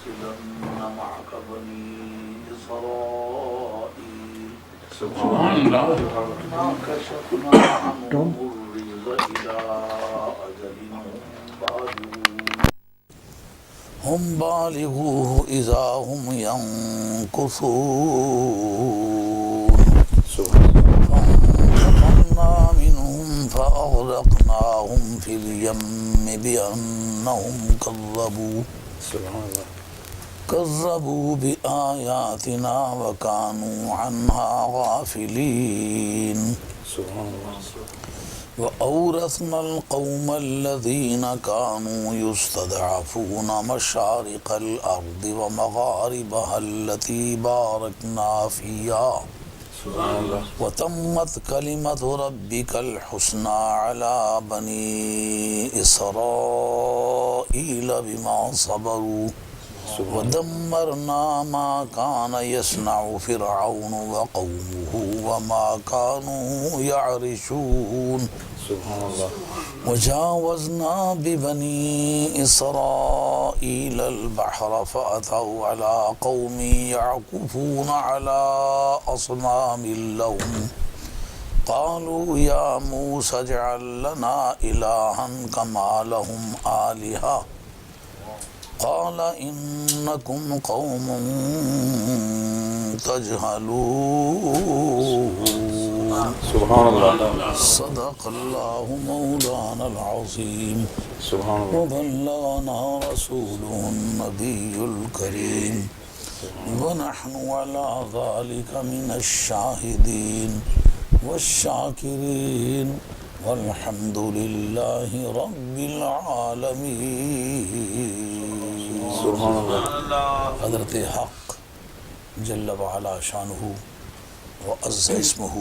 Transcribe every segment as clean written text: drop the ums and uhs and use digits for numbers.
لنرسلن معك بني إسرائيل سبحان اللہ. ما كشفنا عنهم الرجز إلى أجل هم بالغوه إذا هم ينكثون فانتقمنا منهم فأغرقناهم في اليم بأنهم كذبوا بآياتنا وكانوا عنها غافلين وأورثنا القوم الذين كانوا يستضعفون مشارق الأرض ومغاربها التي باركنا فيها وتمت كلمة ربك الحسنى على بني إسرائيل بما صبروا ودمرنا ما كان يصنع فرعون وقومه وما كانوا يعرشون وجاوزنا ببني إسرائيل البحر فأتوا على قوم يعكفون على أصنام لهم قالوا يا موسى اجعل لنا إلها كما لهم آلهة قال إنكم قوم تجهلون سبحان اللہ. صدق اللہ مولانا العظیم وبلغنا رسوله النبي الكريم ونحن على ذلك من الشاهدين والشاكرين والحمد لله رب العالمين. سبحان اللہ. حضرت حق جل وعلا شانہ وعز اسمہ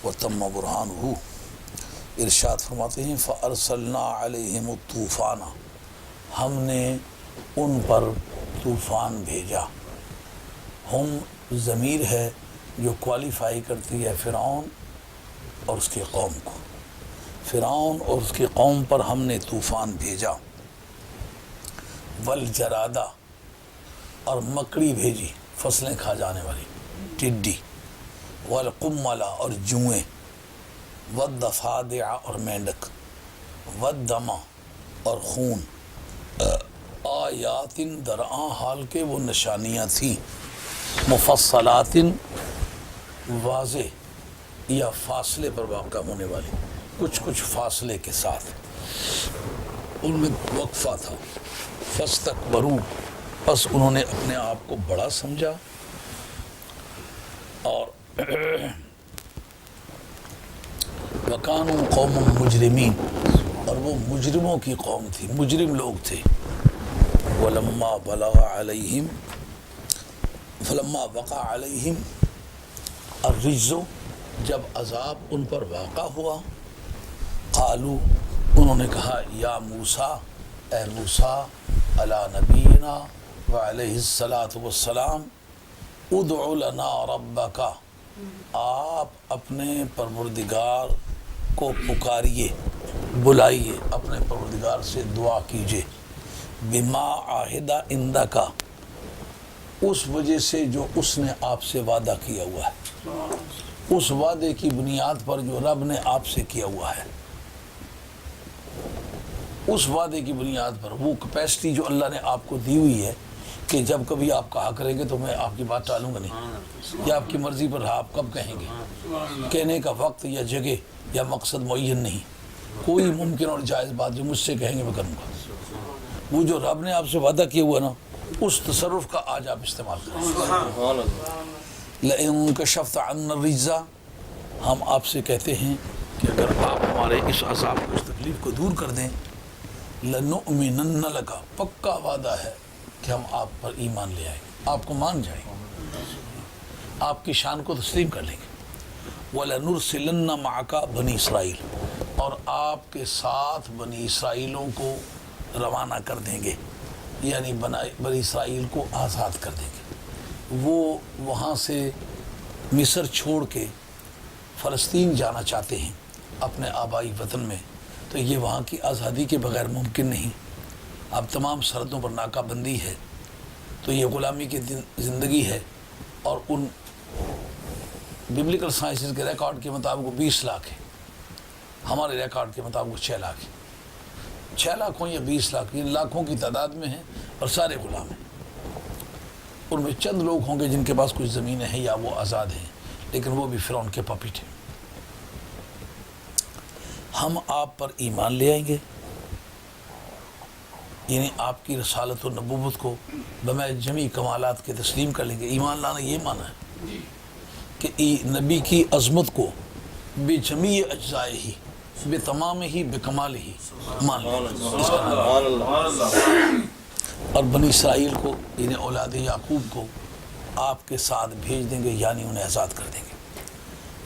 وتم برہانہ ارشاد فرماتے ہیں فَأَرْسَلْنَا عَلَيْهِمُ الطُّوفَانَ، ہم نے ان پر طوفان بھیجا. ہم ضمیر ہے جو کوالیفائی کرتی ہے فرعون اور اس کی قوم کو. فرعون اور اس کی قوم پر ہم نے طوفان بھیجا. والجرادہ، اور مکڑی بھیجی فصلیں کھا جانے والی ٹڈی. والقملہ، اور جوئیں. والضفادع، اور مینڈک. والدم، اور خون. آیات، درآں حال کے وہ نشانیاں تھیں. مفصلات، واضح یا فاصلے پر واقع ہونے والی، کچھ فاصلے کے ساتھ. ان میں وقفہ تھا. فاستکبروا، پس انہوں نے اپنے آپ کو بڑا سمجھا اور وَكَانُوا قَوْمٌ مُجْرِمِينَ، اور وہ مجرموں کی قوم تھی، مجرم لوگ تھے. وَلَمَّا وَقَعَ عَلَيْهِمْ الرِّجْزُ، جب عذاب ان پر واقع ہوا. قالوا، انہوں نے کہا یا موسیٰ، اے موسیٰ، علی نبینا وعلیہ الصلاۃ والسلام، ادع لنا ربک، آپ اپنے پروردگار کو پکاریے، بلائیے، اپنے پروردگار سے دعا کیجیے. بما عہد عندک، اس وجہ سے جو اس نے آپ سے وعدہ کیا ہوا ہے، اس وعدے کی بنیاد پر جو رب نے آپ سے کیا ہوا ہے، اس وعدے کی بنیاد پر وہ کیپیسٹی جو اللہ نے آپ کو دی ہوئی ہے کہ جب کبھی آپ کہا کریں گے تو میں آپ کی بات ٹالوں گا نہیں، یا آپ کی مرضی پر آپ کب کہیں گے. کہنے کا وقت یا جگہ یا مقصد معین نہیں، کوئی ممکن اور جائز بات جو مجھ سے کہیں گے میں کروں گا. وہ جو رب نے آپ سے وعدہ کیا ہوا نا، اس تصرف کا آج آپ استعمال کریں. لَإِن كَشَفْتَ عَنَّا الرِّجْزَ، ہم آپ سے کہتے ہیں کہ اگر آپ ہمارے اس عذاب کو، اس تکلیف کو دور کر دیں، لَنُؤْمِنَنَّ لَكَ، پکا وعدہ ہے کہ ہم آپ پر ایمان لے آئیں گے، آپ کو مان جائیں گے، آپ کی شان کو تسلیم کر لیں گے. وَلَنُرْسِلَنَّ مَعَكَ بَنِي اسرائیل، اور آپ کے ساتھ بنی اسرائیلوں کو روانہ کر دیں گے، یعنی بنی اسرائیل کو آزاد کر دیں گے. وہ وہاں سے مصر چھوڑ کے فلسطین جانا چاہتے ہیں اپنے آبائی وطن میں، تو یہ وہاں کی آزادی کے بغیر ممکن نہیں. اب تمام سرحدوں پر ناکہ بندی ہے، تو یہ غلامی کی زندگی ہے، اور ان ببلیکل سائنسز کے ریکارڈ کے مطابق وہ 20 لاکھ ہے، ہمارے ریکارڈ کے مطابق 6 لاکھ ہے۔ 6 لاکھ ہوں یا 20 لاکھ، یہ لاکھوں کی تعداد میں ہیں اور سارے غلام ہیں۔ ان میں چند لوگ ہوں گے جن کے پاس کچھ زمینیں ہیں یا وہ آزاد ہیں، لیکن وہ بھی فرعون کے پپٹ ہیں۔ ہم آپ پر ایمان لے آئیں گے، یعنی آپ کی رسالت و نبوت کو بمع جمی کمالات کے تسلیم کر لیں گے۔ ایمان لانا یہ معنی ہے کہ نبی کی عظمت کو بے جمیع اجزائے ہی، بے تمام ہی، بے کمال ہی مان لینا۔ اور بنی اسرائیل کو، یعنی اولاد یعقوب کو آپ کے ساتھ بھیج دیں گے، یعنی انہیں آزاد کر دیں گے۔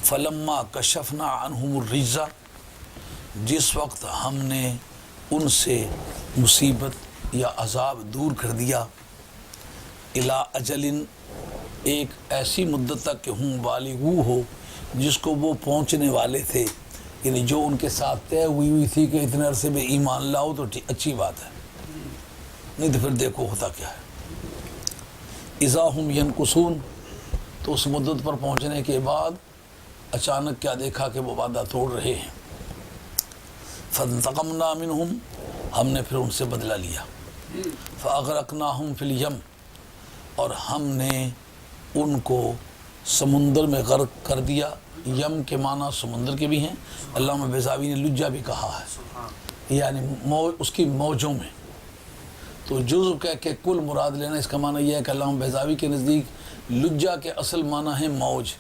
فلما کشفنا عنہم الرجز، جس وقت ہم نے ان سے مصیبت یا عذاب دور کر دیا، الی اجل، ایک ایسی مدت تک کہ ہم بالغو ہو، جس کو وہ پہنچنے والے تھے، یعنی جو ان کے ساتھ طے ہوئی تھی کہ اتنے عرصے میں ایمان لاؤ تو اچھی بات ہے، نہیں تو پھر دیکھو ہوتا کیا ہے۔ اذا ہم ینکثون، تو اس مدت پر پہنچنے کے بعد اچانک کیا دیکھا کہ وہ وعدہ توڑ رہے ہیں۔ فانتقمنا منہم، ہم نے پھر ان سے بدلہ لیا۔ فاغرقناہم فی الیم، اور ہم نے ان کو سمندر میں غرق کر دیا۔ یم کے معنی سمندر کے بھی ہیں، علامہ بیضاوی نے لجہ بھی کہا ہے، یعنی اس کی موجوں میں۔ تو جزو کہہ کے کل مراد لینا، اس کا معنی یہ ہے کہ علامہ بیضاوی کے نزدیک لجہ کے اصل معنی ہے موج،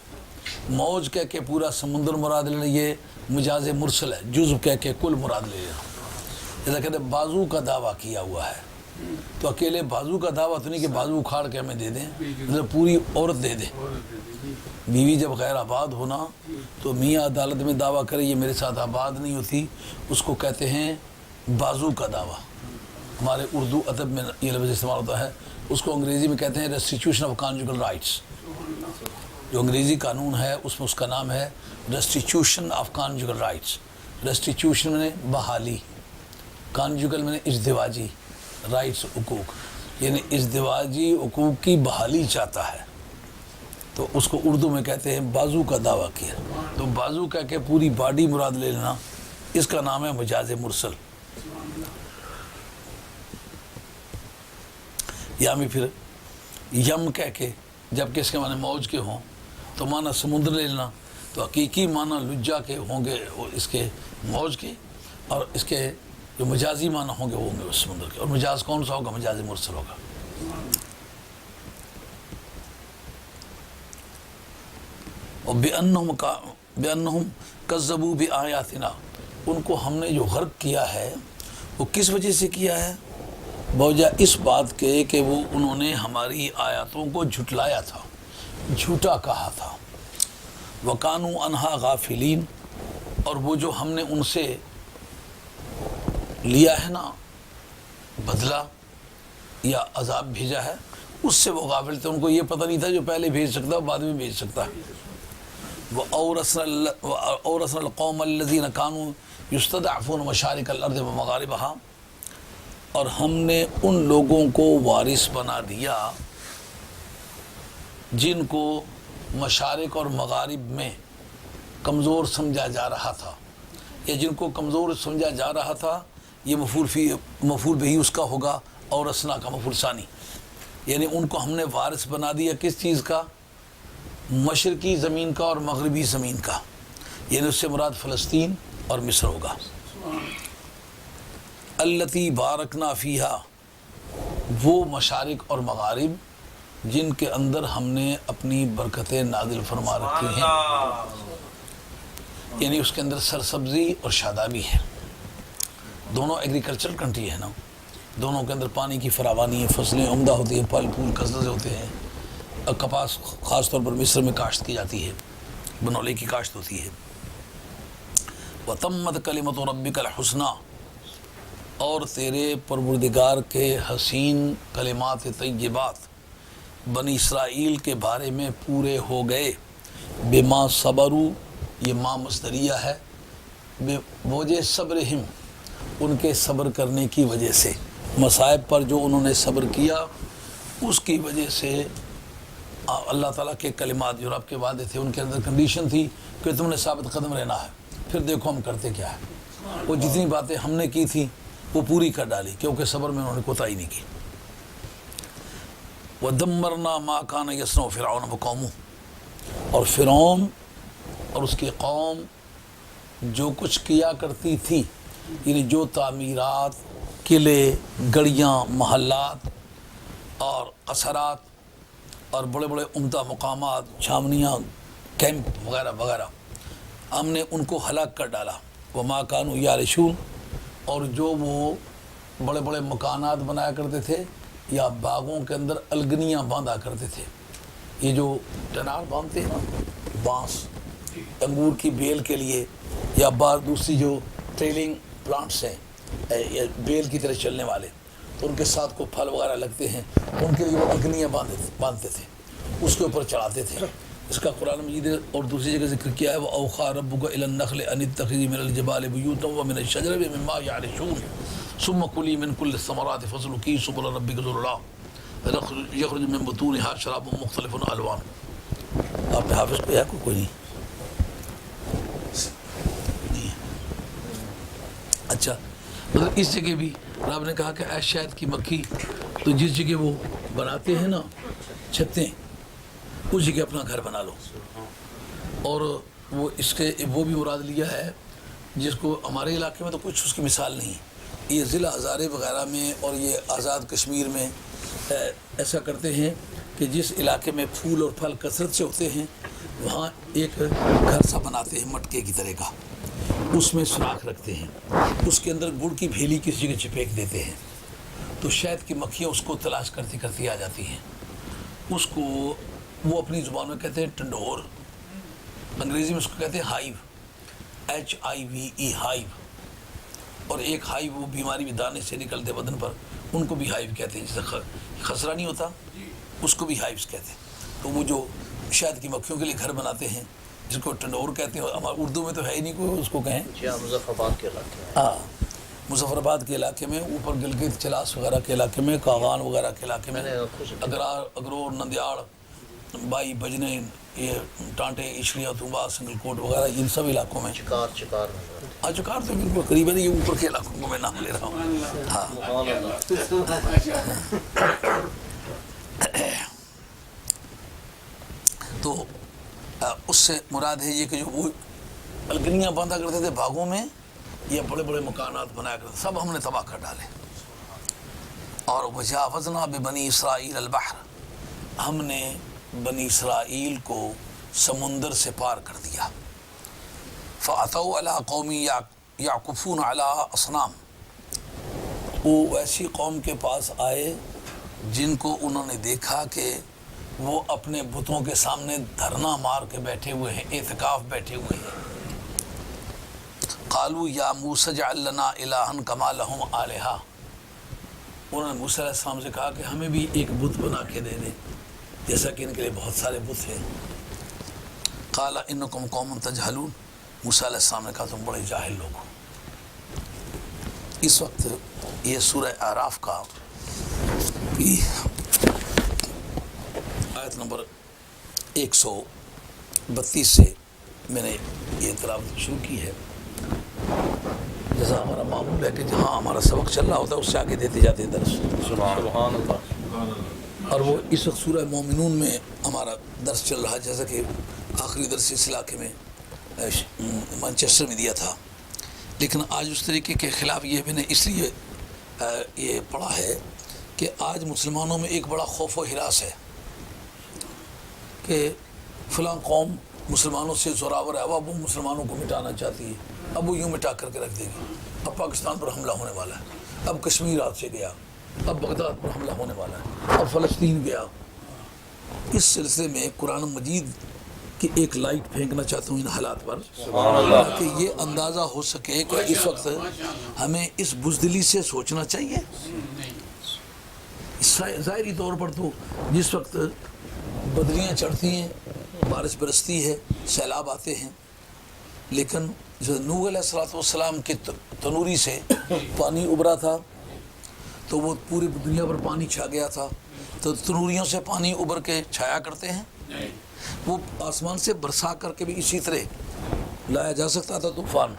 موج کہہ کے پورا سمندر مراد لینا یہ مجاز مرسل ہے، جزو کہہ کے کل مراد لے لینا۔ جیسا کہتے ہیں بازو کا دعویٰ کیا ہوا ہے، تو اکیلے بازو کا دعویٰ تو نہیں کہ بازو اکھاڑ کے ہمیں دے دیں، مطلب پوری عورت دے دیں۔ بیوی جب غیر آباد ہونا تو میاں عدالت میں دعویٰ کرے یہ میرے ساتھ آباد نہیں ہوتی، اس کو کہتے ہیں بازو کا دعویٰ۔ ہمارے اردو ادب میں یہ لفظ استعمال ہوتا ہے، اس کو انگریزی میں کہتے ہیں ریسٹیٹیوشن آف کانجوگل رائٹس۔ جو انگریزی قانون ہے اس میں اس کا نام ہے ریسٹیٹیوشن آف کانجوگل رائٹس۔ ریسٹیٹیوشن میں بحالی، کانجوگل میں ازدواجی رائٹس، حقوق، یعنی ازدواجی حقوق کی بحالی چاہتا ہے، تو اس کو اردو میں کہتے ہیں بازو کا دعویٰ کیا۔ تو بازو کہہ کے پوری باڈی مراد لے لینا، اس کا نام ہے مجاز مرسل۔ یا میں پھر یم کہہ کے جب کہ اس کے معنی موج کے ہوں تو معنی سمندر لے لینا، تو حقیقی معنی لجہ کے ہوں گے اس کے موج کے، اور اس کے جو مجازی معنی ہوں گے وہ ہوں گے اس سمندر کے۔ اور مجاز کون سا ہوگا؟ مجاز مرسل ہوگا۔ اور بِأَنَّهُمْ كَذَّبُوا بِآيَاتِنَا، ان کو ہم نے جو غرق کیا ہے وہ کس وجہ سے کیا ہے؟ بوجہ اس بات کے کہ وہ انہوں نے ہماری آیاتوں کو جھٹلایا تھا، جھوٹا کہا تھا۔ وَكَانُوا عَنْهَا غَافِلِينَ، اور وہ جو ہم نے ان سے لیا ہے نا بدلہ یا عذاب بھیجا ہے، اس سے وہ غافل تھے، ان کو یہ پتہ نہیں تھا جو پہلے بھیج سکتا بعد میں بھیج سکتا ہے۔ وَأَوْرَثْنَا الْقَوْمَ الَّذِينَ كَانُوا يُسْتَضْعَفُونَ مَشَارِقَ الْأَرْضِ وَمَغَارِبَهَا، اور ہم نے ان لوگوں کو وارث بنا دیا جن کو مشارق اور مغارب میں کمزور سمجھا جا رہا تھا، یا جن کو کمزور سمجھا جا رہا تھا، یہ مفعول بھی اس کا ہوگا، اور اسنا کا مفعول ثانی، یعنی ان کو ہم نے وارث بنا دیا کس چیز کا؟ مشرقی زمین کا اور مغربی زمین کا، یعنی اس سے مراد فلسطین اور مصر ہوگا۔ التی بارکنا فیہا، وہ مشارق اور مغارب جن کے اندر ہم نے اپنی برکتیں نازل فرما رکھی ہیں، یعنی اس کے اندر سرسبزی اور شادابی ہے۔ دونوں ایگریکلچر کنٹری ہے نا، دونوں کے اندر پانی کی فراوانی ہے، فصلیں عمدہ ہوتی ہیں، پھل پھول کثرت سے ہوتے ہیں۔ کپاس خاص طور پر مصر میں کاشت کی جاتی ہے، بنولے کی کاشت ہوتی ہے۔ وَتَمَّتْ كَلِمَةُ رَبِّكَ الْحُسْنَى، اور تیرے پروردگار کے حسین کلمات طیبات بنی اسرائیل کے بارے میں پورے ہو گئے۔ بما صبروا، یہ ما مصدریہ ہے، بوجہ صبرہم، ان کے صبر کرنے کی وجہ سے، مصائب پر جو انہوں نے صبر کیا اس کی وجہ سے اللہ تعالیٰ کے کلمات جو رب کے وعدے تھے ان کے اندر کنڈیشن تھی کہ تم نے ثابت قدم رہنا ہے، پھر دیکھو ہم کرتے کیا ہے۔ وہ جتنی باتیں ہم نے کی تھی وہ پوری کر ڈالی، کیونکہ صبر میں انہوں نے کوتاہی نہیں کی۔ وَدَمَّرْنَا مَا كَانَ يَصْنَعُ فِرْعَوْنُ وَقَوْمُهُ، اور فرعون اور اس کی قوم جو کچھ کیا کرتی تھی، یعنی جو تعمیرات، قلعے، گڑیاں، محلات اور قصرات اور بڑے بڑے عمدہ مقامات، چھاونیاں، کیمپ وغیرہ وغیرہ، ہم نے ان کو ہلاک کر ڈالا۔ وَمَا كَانُوا يَعْرِشُونَ، اور جو وہ بڑے بڑے مکانات بنایا کرتے تھے یا باغوں کے اندر الگنیاں باندھا کرتے تھے، یہ جو ٹنار باندھتے ہیں نا، بانس انگور کی بیل کے لیے، یا بعض دوسری جو ٹریلنگ پلانٹس ہیں یا بیل کی طرح چلنے والے، تو ان کے ساتھ کو پھل وغیرہ لگتے ہیں، ان کے لیے وہ الگنیاں باندھتے تھے، اس کے اوپر چڑھاتے تھے۔ اس کا قرآن مجید اور دوسری جگہ ذکر کیا ہے، وَأَوْحَىٰ رَبُّكَ إِلَى النَّخْلِ أَنِ اتَّخِذِي مِنَ الْجِبَالِ بُيُوتًا وَمِنَ الشَّجَرِ مِمَّا يَعْرِشُونَ ثُمَّ كُلِي مِنْ كُلِّ الثَّمَرَاتِ فَاسْلُكِي سُبُلَ رَبِّكَ ذُلُلًا يَخْرُجُ مِنْ بُطُونِهَا شَرَابٌ مُخْتَلِفٌ أَلْوَانُهُ۔ آپ نے حافظ پہ ہے کوئی نہیں؟ اچھا، مطلب اس جگہ بھی رب نے کہا کہ اے شہد کی مکھی، تو جس جگہ وہ بناتے ہیں نا چھتیں، اس جگہ اپنا گھر بنا لو۔ اور وہ اس کے وہ بھی مراد لیا ہے جس کو ہمارے علاقے میں تو کچھ اس کی مثال نہیں، یہ ضلع ہزارے وغیرہ میں اور یہ آزاد کشمیر میں ایسا کرتے ہیں کہ جس علاقے میں پھول اور پھل کثرت سے ہوتے ہیں وہاں ایک گھر سا بناتے ہیں مٹکے کی طرح کا، اس میں سوراخ رکھتے ہیں، اس کے اندر گڑ کی بھیلی کسی جگہ چپیک دیتے ہیں، تو شہد کی مکھیاں اس کو تلاش کرتی کرتی آ جاتی ہیں۔ اس کو وہ اپنی زبان میں کہتے ہیں ٹنڈور، انگریزی میں اس کو کہتے ہیں ہائیو، HIVE ہائیو، اور ایک ہائیو وہ بیماری میں دانے سے نکلتے بدن پر، ان کو بھی ہائیو کہتے ہیں، جیسے خسرہ نہیں ہوتا اس کو بھی ہائیوز کہتے ہیں۔ تو وہ جو شہد کی مکھیوں کے لیے گھر بناتے ہیں جس کو ٹنڈور کہتے ہیں، ہمارے اردو میں تو ہے ہی نہیں کوئی اس کو کہیں۔ مظفر آباد کے علاقے میں، ہاں مظفر آباد کے علاقے میں، اوپر گلگت چلاس وغیرہ کے علاقے میں، کاغان وغیرہ کے علاقے میں، اگرور، نندیاڑ، بائی، بجنے، یہ ٹانٹے، اشریا، توبہ، سنگل کوٹ وغیرہ، ان سب علاقوں میں، چکار چکار تو بالکل قریب ہے، یہ اوپر کے علاقوں کو میں نام لے رہا ہوں۔ ہاں تو اس سے مراد ہے یہ کہ جو وہ الگنیاں باندھا کرتے تھے باغوں میں یا بڑے بڑے مکانات بنایا کرتے تھے، سب ہم نے تباہ کر ڈالے۔ اور وجاوزنا ببنی اسرائیل البحر، ہم نے بنی اسرائیل کو سمندر سے پار کر دیا۔ فاتوا علی قوم یعکفون علی اصنام، وہ ایسی قوم کے پاس آئے جن کو انہوں نے دیکھا کہ وہ اپنے بتوں کے سامنے دھرنا مار کے بیٹھے ہوئے ہیں، اعتکاف بیٹھے ہوئے ہیں۔ قالوا یا موسیٰ اجعل لنا الہا کما لہم آلہہ، انہوں نے موسیٰ علیہ السلام سے کہا کہ ہمیں بھی ایک بت بنا کے دے دیں جیسا کہ ان کے لیے بہت سارے بت ہیں۔ قال انکم قوم تجہلون، موسیٰ علیہ السلام نے کہا تم بڑے جاہل لوگ ہو۔ اس وقت یہ سورہ اعراف کا آیت نمبر 132 سے میں نے یہ تلاوت شروع کی ہے، جیسا ہمارا معمول ہے کہ جہاں ہمارا سبق چل رہا ہوتا ہے اس سے آگے دیتے جاتے ہیں درس۔ سبحان اللہ۔ اور وہ اس وقت سورہ مومنون میں ہمارا درس چل رہا ہے، جیسا کہ آخری درس اس علاقے میں مانچسٹر میں دیا تھا، لیکن آج اس طریقے کے خلاف یہ میں نے اس لیے یہ پڑھا ہے کہ آج مسلمانوں میں ایک بڑا خوف و ہراس ہے کہ فلاں قوم مسلمانوں سے زوراور ہے، اب وہ مسلمانوں کو مٹانا چاہتی ہے، اب وہ یوں مٹا کر کے رکھ دے گی، اب پاکستان پر حملہ ہونے والا ہے، اب کشمیر ہاتھ سے گیا، اب بغداد پر حملہ ہونے والا ہے، اب فلسطین گیا۔ اس سلسلے میں قرآن مجید کی ایک لائٹ پھینکنا چاہتا ہوں ان حالات پر، تاکہ یہ اندازہ ہو سکے کہ اس وقت ہمیں اس بزدلی سے سوچنا چاہیے۔ ظاہری طور پر تو جس وقت بدلیاں چڑھتی ہیں، بارش برستی ہے، سیلاب آتے ہیں، لیکن جو نوح علیہ السلام کی تنوری سے پانی ابھرا تھا تو وہ پوری دنیا پر پانی چھا گیا تھا، تو تنوریوں سے پانی ابھر کے چھایا کرتے ہیں، وہ آسمان سے برسا کر کے بھی اسی طرح لایا جا سکتا تھا طوفان،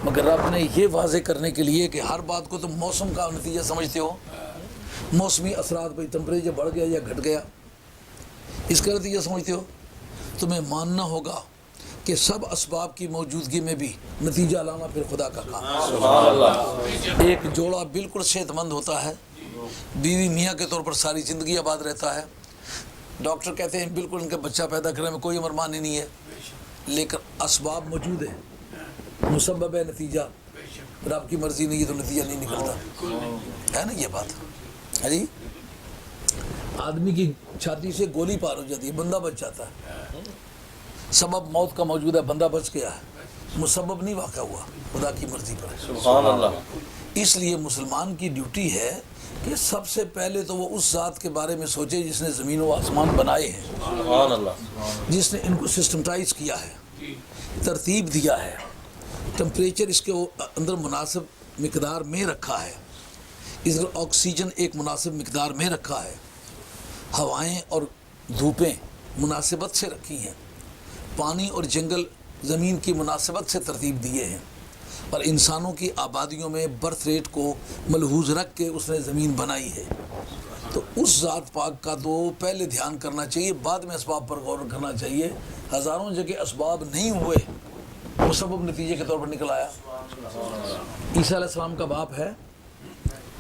مگر رب نے یہ واضح کرنے کے لیے کہ ہر بات کو تم موسم کا نتیجہ سمجھتے ہو، موسمی اثرات پہ ٹمپریچر بڑھ گیا یا گھٹ گیا اس کا نتیجہ سمجھتے ہو، تمہیں ماننا ہوگا کہ سب اسباب کی موجودگی میں بھی نتیجہ لانا پھر خدا کا کام۔ ایک جوڑا بالکل صحت مند ہوتا ہے، بیوی میاں کے طور پر ساری زندگی آباد رہتا ہے، ڈاکٹر کہتے ہیں بالکل ان کا بچہ پیدا کرنے میں کوئی عمر مانی نہیں ہے، لیکن اسباب موجود ہیں، مسبب ہے نتیجہ، رب کی مرضی نہیں ہے تو نتیجہ نہیں نکلتا، ہے نا یہ بات ہے جی۔ آدمی کی چھاتی سے گولی پار ہو جاتی ہے، بندہ بچ جاتا ہے، سبب موت کا موجود ہے، بندہ بچ گیا ہے، مسبب نہیں واقع ہوا، خدا کی مرضی پر ہے۔ سبحان اللہ۔ اس لیے مسلمان کی ڈیوٹی ہے کہ سب سے پہلے تو وہ اس ذات کے بارے میں سوچے جس نے زمین و آسمان بنائے ہیں، سبحان اللہ۔ جس نے ان کو سسٹمٹائز کیا ہے، ترتیب دیا ہے، ٹمپریچر اس کے اندر مناسب مقدار میں رکھا ہے، اس کا آکسیجن ایک مناسب مقدار میں رکھا ہے، ہوائیں اور دھوپیں مناسبت سے رکھی ہیں، پانی اور جنگل زمین کی مناسبت سے ترتیب دیے ہیں، اور انسانوں کی آبادیوں میں برتھ ریٹ کو ملحوظ رکھ کے اس نے زمین بنائی ہے۔ تو اس ذات پاک کا تو پہلے دھیان کرنا چاہیے، بعد میں اسباب پر غور کرنا چاہیے۔ ہزاروں جگہ اسباب نہیں ہوئے، مسبب نتیجے کے طور پر نکل آیا۔ عیسیٰ علیہ السلام کا باپ ہے،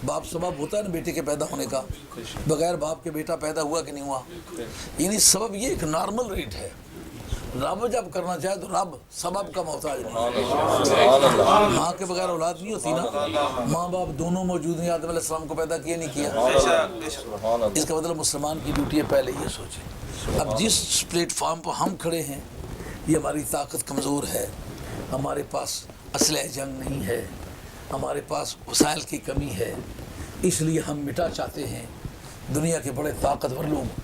باپ سبب ہوتا ہے نا بیٹے کے پیدا ہونے کا، بغیر باپ کے بیٹا پیدا ہوا کہ نہیں ہوا، یعنی سبب یہ ایک نارمل ریٹ ہے۔ رب جب کرنا چاہے تو رب سبب کا محتاج نہیں، ماں کے بغیر اولاد نہیں ہوتی نا، ماں باپ دونوں موجود ہیں، آدم علیہ السلام کو پیدا کیا نہیں کیا، اس کا مطلب مسلمان کی ڈیوٹی ہے پہلے یہ سوچیں۔ اب جس پلیٹ فارم پر ہم کھڑے ہیں یہ ہماری طاقت کمزور ہے، ہمارے پاس اسلحہ جنگ نہیں ہے، ہمارے پاس وسائل کی کمی ہے، اس لیے ہم مٹا چاہتے ہیں دنیا کے بڑے طاقتور لوگ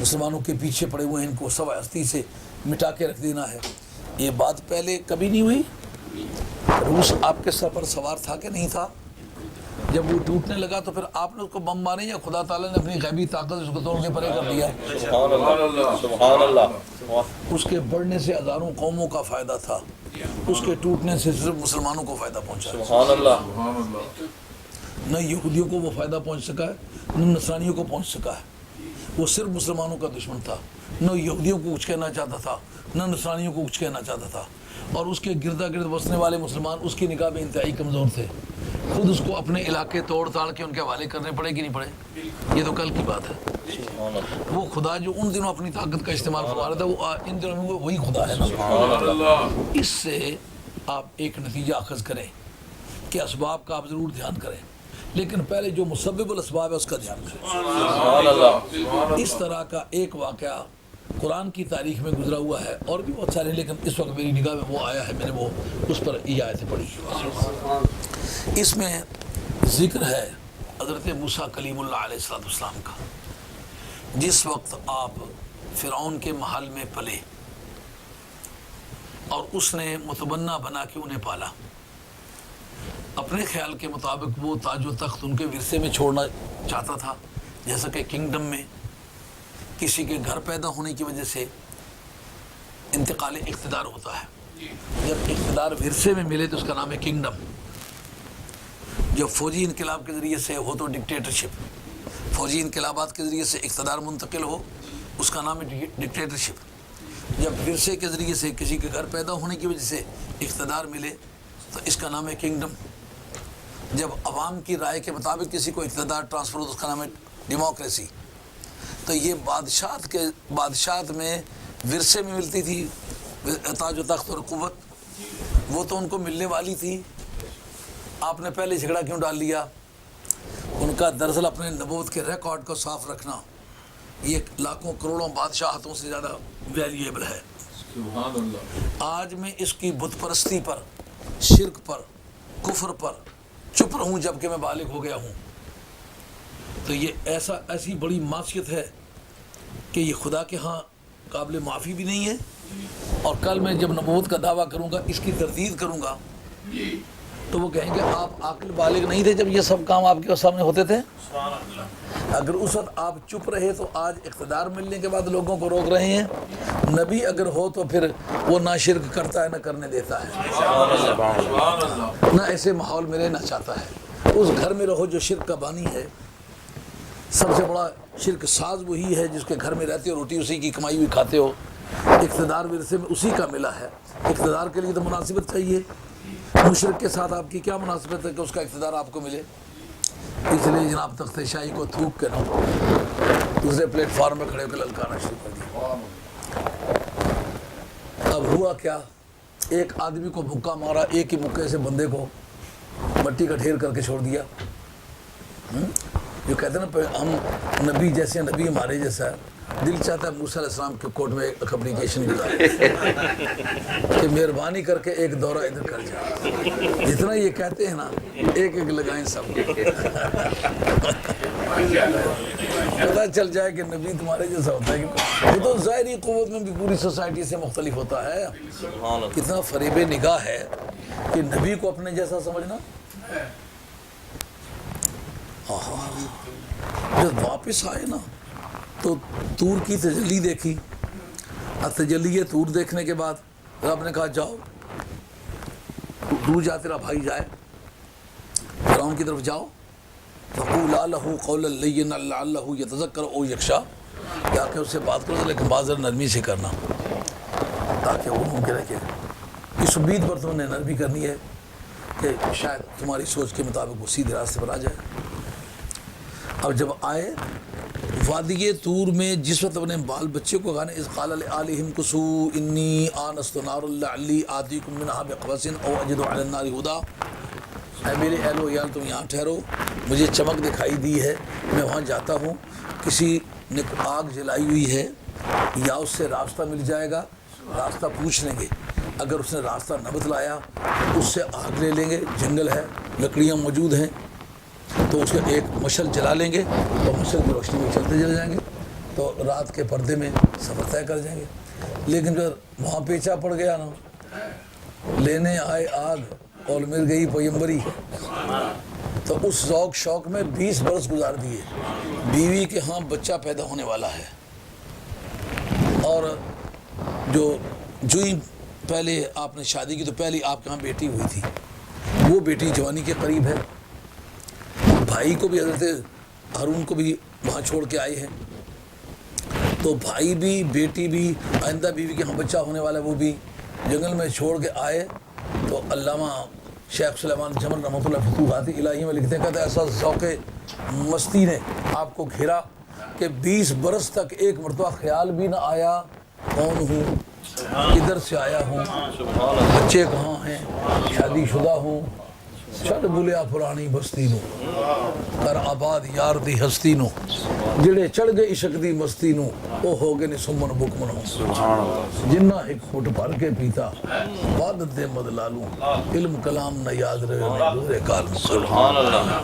مسلمانوں کے پیچھے پڑے ہوئے ہیں، ان کو سوائے ہستی سے مٹا کے رکھ دینا ہے۔ یہ بات پہلے کبھی نہیں ہوئی؟ روس آپ کے سر پر سوار تھا کہ نہیں تھا؟ جب وہ ٹوٹنے لگا تو پھر آپ نے اس کو بم مارے یا خدا تعالیٰ نے اپنی غیبی طاقت اس کو توڑ کے پرے کر دیا؟ سبحان اللہ، سبحان اللہ۔ اس کے بڑھنے سے ہزاروں قوموں کا فائدہ تھا، اس کے ٹوٹنے سے صرف مسلمانوں کو فائدہ پہنچا۔ سبحان اللہ۔ نہ یہودیوں کو وہ فائدہ پہنچ سکا ہے، نہ نصرانیوں کو پہنچ سکا ہے، وہ صرف مسلمانوں کا دشمن تھا، نہ یہودیوں کو کچھ کہنا چاہتا تھا، نہ نصرانیوں کو کچھ کہنا چاہتا تھا، اور اس کے گردا گرد بسنے والے مسلمان اس کی نگاہ میں انتہائی کمزور تھے، خود اس کو اپنے علاقے توڑ تاڑ کے ان کے حوالے کرنے پڑے کہ نہیں پڑے؟ یہ تو کل کی بات ہے۔ وہ خدا جو ان دنوں اپنی طاقت کا استعمال فرما رہا تھا وہ ان دنوں میں وہی خدا ہے نا۔ اس سے آپ ایک نتیجہ اخذ کریں کہ اسباب کا آپ ضرور دھیان کریں، لیکن پہلے جو مسبب الاسباب ہے اس کا دھیان کریں۔ اس طرح کا ایک واقعہ قرآن کی تاریخ میں گزرا ہوا ہے، اور بھی بہت سارے، لیکن اس وقت میری نگاہ میں وہ آیا ہے، میں نے وہ اس پر یہ آیتیں پڑھی۔ اس میں ذکر ہے حضرت موسیٰ کلیم اللہ علیہ السلام کا، جس وقت آپ فرعون کے محل میں پلے اور اس نے متبنہ بنا کے انہیں پالا، اپنے خیال کے مطابق وہ تاج و تخت ان کے ورثے میں چھوڑنا چاہتا تھا، جیسا کہ کنگڈم میں کسی کے گھر پیدا ہونے کی وجہ سے انتقال اقتدار ہوتا ہے، جب اقتدار ورثے میں ملے تو اس کا نام ہے کنگڈم، جب فوجی انقلاب کے ذریعے سے ہو تو ڈکٹیٹرشپ، فوجی انقلابات کے ذریعے سے اقتدار منتقل ہو اس کا نام ہے ڈکٹیٹرشپ، جب ورثے کے ذریعے سے کسی کے گھر پیدا ہونے کی وجہ سے اقتدار ملے تو اس کا نام ہے کنگڈم، جب عوام کی رائے کے مطابق کسی کو اقتدار ٹرانسفر ہو تو اس کا نام ہے ڈیموکریسی۔ تو یہ بادشاہت میں ورثے میں ملتی تھی تاج و تخت اور قوت، وہ تو ان کو ملنے والی تھی، آپ نے پہلے جھگڑا کیوں ڈال لیا؟ ان کا دراصل اپنے نبوت کے ریکارڈ کو صاف رکھنا یہ لاکھوں کروڑوں بادشاہتوں سے زیادہ ویلیویبل ہے۔ آج میں اس کی بت پرستی پر، شرک پر، کفر پر چپ رہوں جب کہ میں بالغ ہو گیا ہوں، تو یہ ایسی بڑی معصیت ہے کہ یہ خدا کے ہاں قابل معافی بھی نہیں ہے، اور کل میں جب نبوت کا دعویٰ کروں گا اس کی تردید کروں گا تو وہ کہیں گے آپ عاقل بالغ نہیں تھے جب یہ سب کام آپ کے سامنے ہوتے تھے؟ اگر اس وقت آپ چپ رہے تو آج اقتدار ملنے کے بعد لوگوں کو روک رہے ہیں. نبی اگر ہو تو پھر وہ نہ شرک کرتا ہے نہ کرنے دیتا ہے، نہ ایسے ماحول میں رہنا چاہتا ہے. اس گھر میں رہو جو شرک کا بانی ہے. سب سے بڑا شرک ساز وہی ہے جس کے گھر میں رہتے ہو، روٹی اسی کی کمائی ہوئی کھاتے ہو، اقتدار ورثے میں اسی کا ملا ہے. اقتدار کے لیے تو مناسبت چاہیے. مشرک کے ساتھ آپ کی کیا مناسبت ہے کہ اس کا اقتدار آپ کو ملے؟ اس لیے جناب تخت شاہی کو تھوک کے نہ دوسرے پلیٹ فارم میں کھڑے ہو کے للکارنا شروع کر دیا. اب ہوا کیا؟ ایک آدمی کو مکہ مارا، ایک ہی مکے سے بندے کو مٹی کا ڈھیر کر کے چھوڑ دیا. جو کہتے ہیں نا ہم نبی جیسے، نبی ہمارے جیسا ہے. دل چاہتا ہے موسیٰ علیہ السلام کے کورٹ میں ایک اپلیکیشن گزارے کہ مہربانی کر کے ایک دورہ ادھر کر جائے. جتنا یہ کہتے ہیں نا ایک ایک لگائیں سب پتہ چل جائے کہ نبی تمہارے جیسا ہوتا ہے. کہ وہ تو ظاہری قوت میں بھی پوری سوسائٹی سے مختلف ہوتا ہے. کتنا فریب نگاہ ہے کہ نبی کو اپنے جیسا سمجھنا. جب واپس آئے نا تو طور کی تجلی دیکھی. تجلی طور دیکھنے کے بعد رب نے کہا جاؤ تو جا، تیرا بھائی جائے فرعون کی طرف جاؤ. فقولا لہ قولا لینا لعلہ یتذکر او یخشی، کیا کہ اس سے بات کرو لیکن بازر نرمی سے کرنا تاکہ وہ ممکن ہے کہ اس امید پر تم نے نرمی کرنی ہے کہ شاید تمہاری سوچ کے مطابق وہ سیدھے راستے پر آ جائے. اب جب آئے وادی طور میں، جس وقت اپنے بال بچے کو کہا، اذ قال لآلہم کثوا انی آنست نارا لعلی آتیکم منہا بقبس او اجد علی النار ہدی، اے میرے اہل و عیال تم یہاں ٹھہرو، مجھے چمک دکھائی دی ہے، میں وہاں جاتا ہوں. کسی نے آگ جلائی ہوئی ہے، یا اس سے راستہ مل جائے گا، راستہ پوچھ لیں گے. اگر اس نے راستہ نہ بتلایا اس سے آگ لے لیں گے، جنگل ہے، لکڑیاں موجود ہیں، تو اس کا ایک مشعل جلا لیں گے اور مشعل کی روشنی میں چلتے چلے جائیں گے تو رات کے پردے میں سفر طے کر جائیں گے. لیکن جب وہاں پیچھا پڑ گیا نا، لینے آئے آگ اور مل گئی پیمبری، تو اس ذوق شوق میں 20 برس گزار دیے. بیوی کے ہاں بچہ پیدا ہونے والا ہے، اور جو ہی پہلے آپ نے شادی کی تو پہلی آپ کے ہاں بیٹی ہوئی تھی، وہ بیٹی جوانی کے قریب ہے. بھائی کو بھی حضرت ہارون کو بھی وہاں چھوڑ کے آئے ہیں، تو بھائی بھی بیٹی بھی آئندہ بیوی کے ہاں بچہ ہونے والا ہے، وہ بھی جنگل میں چھوڑ کے آئے. تو علامہ شیخ سلیمان جمل رحمۃ اللہ فتوحات الہی میں لکھتے ہیں، کہتے ہیں ایسا ذوق مستی نے آپ کو گھیرا کہ 20 برس تک ایک مرتبہ خیال بھی نہ آیا کون ہوں، کدھر سے آیا ہوں، بچے کہاں ہیں، شادی شدہ ہوں. چل بولیا پرانی بستی نو کر آباد یار دی ہستی نو، جڑے چڑھ گئے عشق دی مستی نو او ہو گئے نے سمن بکمن ہو. جنہ ایک فٹ بھر کے پیتا عبادت دے مد لالوں، علم کلام نہ یاد رہے نہ دورے کال. سبحان اللہ.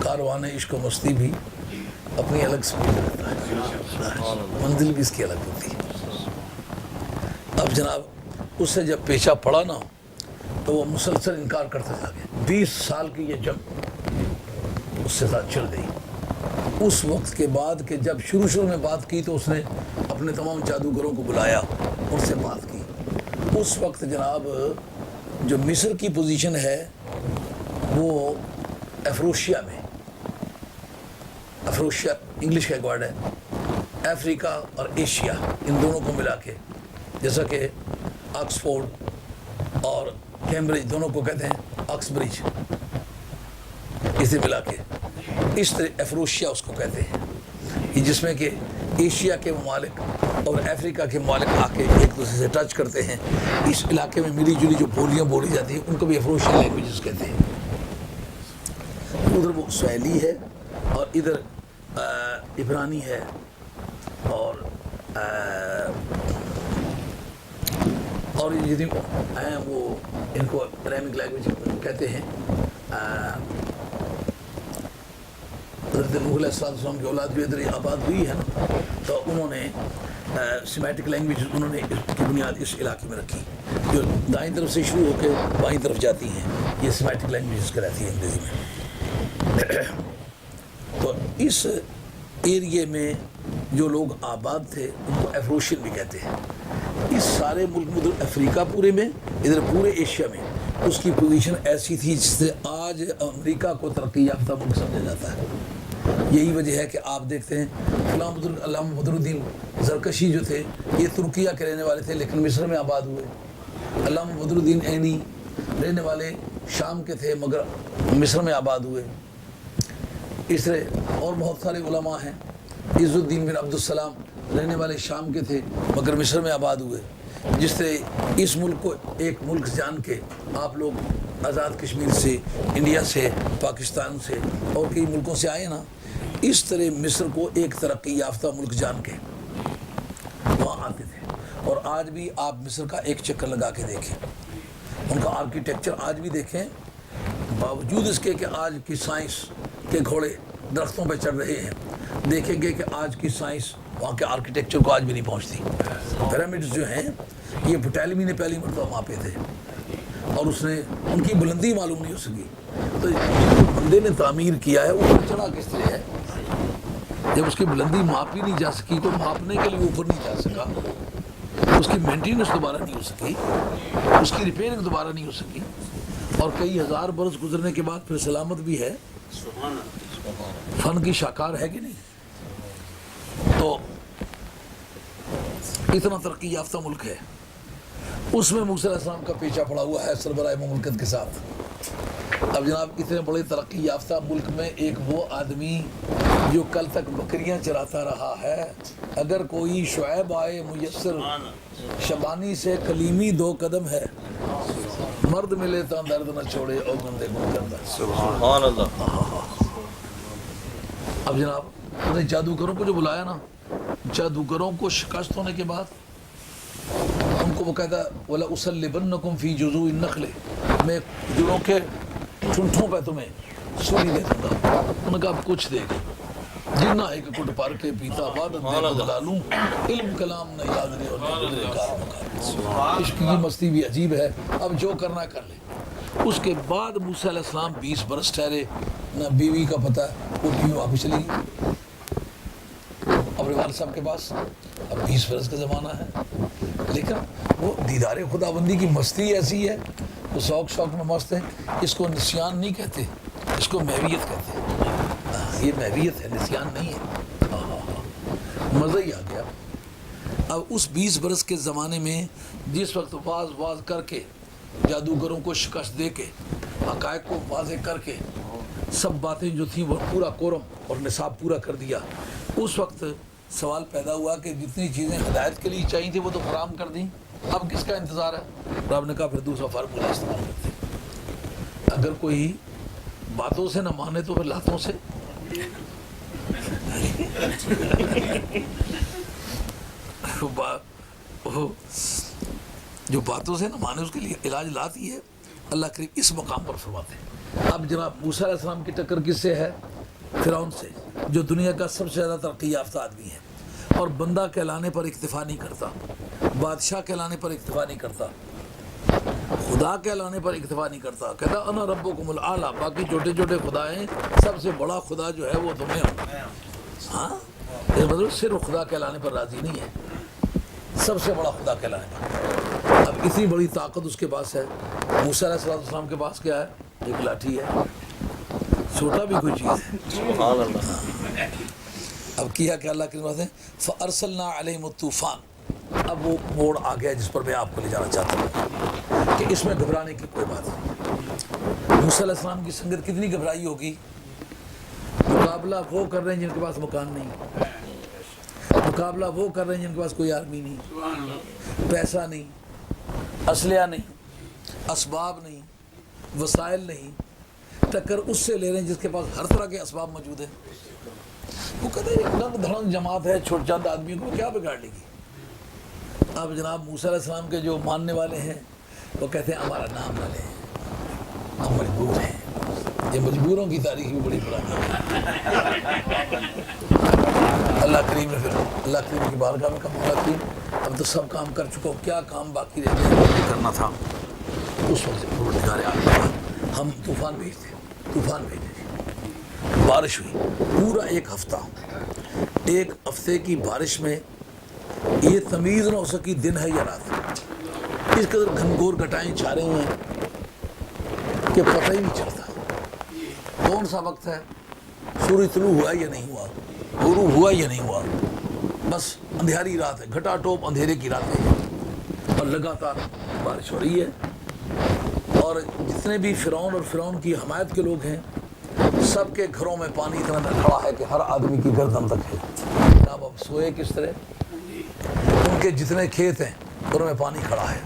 کاروان عشق و مستی بھی اپنی الگ سپیڈ رکھتا ہے، منزل بھی اس کی الگ ہوتی ہے. اب جناب اس سے جب پیچھا پڑا نا تو وہ مسلسل انکار کرتے جا گئے. 20 سال کی یہ جنگ اس سے ساتھ چل گئی. اس وقت کے بعد کہ جب شروع میں بات کی تو اس نے اپنے تمام جادوگروں کو بلایا، ان سے بات کی. اس وقت جناب جو مصر کی پوزیشن ہے وہ افروشیا میں، افروشیا انگلش کا ایک ورڈ ہے، افریقہ اور ایشیا ان دونوں کو ملا کے، جیسا کہ آکسفورڈ اور کیمبرج دونوں کو کہتے ہیں آکسبرج، اسے ملا کے اس طرح افروشیا اس کو کہتے ہیں، جس میں کہ ایشیا کے ممالک اور افریقہ کے ممالک آ کے ایک دوسرے سے ٹچ کرتے ہیں. اس علاقے میں ملی جلی جو بولیاں بولی جاتی ہیں ان کو بھی افروشیا لینگویجز کہتے ہیں. ادھر وہ سویلی ہے اور ادھر عبرانی ہے اور یہ ہیں وہ ان کو ارامک لینگویج کہتے ہیں. حضرت نوح علیہ السلام کی اولاد بھی ادھر آباد ہوئی ہے نا، تو انہوں نے سیمیٹک لینگویج انہوں نے کی بنیاد اس علاقے میں رکھی جو دائیں طرف سے شروع ہو کے بائیں طرف جاتی ہیں، یہ سیمیٹک لینگویج کہلاتی ہیں انگریزی میں۔ تو اس ایریے میں جو لوگ آباد تھے ان کو افروشین بھی کہتے ہیں۔ اس سارے ملک میں ادھر افریقہ پورے میں، ادھر پورے ایشیا میں اس کی پوزیشن ایسی تھی جس سے آج امریکہ کو ترقی یافتہ ملک سمجھا جاتا ہے۔ یہی وجہ ہے کہ آپ دیکھتے ہیں علامہ بدر الدین زرکشی جو تھے یہ ترکیہ کے رہنے والے تھے لیکن مصر میں آباد ہوئے۔ علامہ بدر الدین عینی رہنے والے شام کے تھے مگر مصر میں آباد ہوئے۔ اس طرح اور بہت سارے علماء ہیں۔ عز الدین بن عبدالسلام رہنے والے شام کے تھے مگر مصر میں آباد ہوئے۔ جس طرح اس ملک کو ایک ملک جان کے آپ لوگ آزاد کشمیر سے، انڈیا سے، پاکستان سے اور کئی ملکوں سے آئے نا، اس طرح مصر کو ایک ترقی یافتہ ملک جان کے وہاں آتے تھے۔ اور آج بھی آپ مصر کا ایک چکر لگا کے دیکھیں، ان کا آرکیٹیکچر آج بھی دیکھیں، باوجود اس کے کہ آج کی سائنس کے گھوڑے درختوں پہ چڑھ رہے ہیں، دیکھیں گے کہ آج کی سائنس وہاں کے آرکیٹیکچر کو آج بھی نہیں پہنچتی۔ پیرامڈز جو ہیں یہ پٹیلمی نے پہلی مرتبہ وہاں پہ تھے اور اس نے ان کی بلندی معلوم نہیں ہو سکی، تو جس بندے نے تعمیر کیا ہے اوپر چڑھا کس طرح ہے؟ جب اس کی بلندی ماپی نہیں جا سکی تو ماپنے کے لیے اوپر نہیں جا سکا، اس کی مینٹیننس دوبارہ نہیں ہو سکی، اس کی ریپیئرنگ دوبارہ نہیں ہو سکی، اور کئی ہزار برس گزرنے کے بعد پھر سلامت بھی ہے۔ فن کی شاہکار ہے کہ نہیں؟ تو اتنا ترقی یافتہ ملک ہے، اس میں موسیٰ علیہ السلام کا پیچھا پڑا ہوا ہے سربراہ مملکت کے ساتھ۔ اب جناب اتنے بڑے ترقی یافتہ ملک میں ایک وہ آدمی جو کل تک بکریاں چراتا رہا ہے، اگر کوئی شعیب آئے میسر شبانی سے کلیمی 2 قدم ہے، مرد ملے تو درد نہ چھوڑے اور بندے گن کرتا۔ سبحان اللہ۔ اب جناب انہوں نے جادوگروں کو جو بلایا نا، جادوگروں کو شکست ہونے کے بعد ان کو وہ کہتا وَلَأُصَلِّبَنَّكُمْ فِي جُذُوعِ النَّخْلِ، میں کھجوروں کے ٹھنٹھوں پہ تمہیں سولی دے دوں گا۔ انہوں نے کہا اب کچھ دے گا، جنہ ایک کٹ پار کے پیتا عبادت دے بدلا لوں، علم کلام نہ یاد رہے اور نہ گزرے کار مکار۔ عشق کی مستی بھی عجیب ہے، اب جو کرنا کر لے۔ اس کے بعد موسیٰ علیہ السلام 20 برس ٹھہرے، نہ بیوی کا پتہ، وہ بیوی واپس چلی گئی اپنے والد صاحب کے پاس۔ اب 20 برس کا زمانہ ہے، لیکن وہ دیدار خدا بندی کی مستی ایسی ہے، وہ شوق میں مست ہے۔ اس کو نسیان نہیں کہتے، اس کو محویت کہتے ہیں۔ یہ محویت ہے، نسیان نہیں ہے۔ مزہ ہی آ گیا۔ اب اس 20 برس کے زمانے میں جس وقت واز کر کے، جادوگروں کو شکست دے کے، حقائق کو واضح کر کے، سب باتیں جو تھیں وہ پورا قرم اور نصاب پورا کر دیا، اس وقت سوال پیدا ہوا کہ جتنی چیزیں ہدایت کے لیے چاہیے تھیں وہ تو فراہم کر دیں، اب کس کا انتظار ہے؟ رب نے کہا پھر دوسرا فارمولہ استعمال کرتے، اگر کوئی باتوں سے نہ مانے تو پھر لاتوں سے۔ جو باتوں سے نہ مانے اس کے لیے علاج لاتی ہے۔ اللہ کریم اس مقام پر فرماتے ہیں۔ اب جناب موسیٰ علیہ السلام کی ٹکر کس سے ہے؟ فرعون سے، جو دنیا کا سب سے زیادہ ترقی یافتہ آدمی ہے اور بندہ کہلانے پر اکتفا نہیں کرتا، بادشاہ کہلانے پر اکتفا نہیں کرتا، خدا کہلانے پر اکتفا نہیں کرتا، کہتا انا ربکم الاعلی، باقی چھوٹے چھوٹے خدا ہیں، سب سے بڑا خدا جو ہے وہ تمہیں ہو۔ ہاں یہ مطلب صرف خدا کہلانے پر راضی نہیں ہے، سب سے بڑا خدا کہلانے پر۔ اب اتنی بڑی طاقت اس کے پاس ہے۔ موسیٰ علیہ السلام کے پاس کیا ہے؟ ایک لاٹھی ہے، چھوٹا بھی کوئی چیز ہے۔ سبحان اللہ۔ اب کیا کہ اللہ کے نبی فَأَرْسَلْنَا عَلَيْهِمُ الطُّوفَانَ، اب وہ موڑ آ گیا جس پر میں آپ کو لے جانا چاہتا ہوں کہ اس میں گھبرانے کی کوئی بات نہیں۔ موسیٰ علیہ السلام کی سنگت کتنی گھبرائی ہوگی؟ مقابلہ وہ کر رہے ہیں جن کے پاس مکان نہیں، مقابلہ وہ کر رہے ہیں جن کے پاس کوئی آرمی نہیں، پیسہ نہیں، اسلحہ نہیں، اسباب نہیں، وسائل نہیں، ٹکر اس سے لے رہے ہیں جس کے پاس ہر طرح کے اسباب موجود ہیں۔ وہ کہتے ہیں ایک ننگ دھڑنگ جماعت ہے، چھوٹ چند آدمیوں کو کیا بگاڑ لے گی؟ اب جناب موسیٰ علیہ السلام کے جو ماننے والے ہیں وہ کہتے ہیں ہمارا نام نہ لیں، ہم مجبور ہیں۔ یہ مجبوروں کی تاریخ بھی بڑی پرانی ہے۔ اللہ کریم نے پھر اللہ کریم کی بارگاہ میں کہا مولا کریم اب تو سب کام کر چکا ہوں، کیا کام باقی رہ گیا مجھے کرنا تھا؟ اس وقت پروردگار عالم ہم طوفان بھیجے، بارش ہوئی پورا ایک ہفتے کی بارش میں یہ تمیز نہ ہو سکی دن ہے یا رات، اس قدر گھنگور گٹائیں چھا رہی ہیں کہ پتہ ہی نہیں چلتا کون سا وقت ہے، سورج طلوع ہوا یا نہیں ہوا، غروب ہوا یا نہیں ہوا، بس اندھیاری رات ہے، گھٹا ٹوپ اندھیرے کی رات ہے اور لگاتار بارش ہو رہی ہے۔ اور جتنے بھی فرعون اور فرعون کی حمایت کے لوگ ہیں سب کے گھروں میں پانی اتنا کھڑا ہے کہ ہر آدمی کی گردن تک ہے۔ اب سوئے کس طرح؟ ان کے جتنے کھیت ہیں ان میں پانی کھڑا ہے،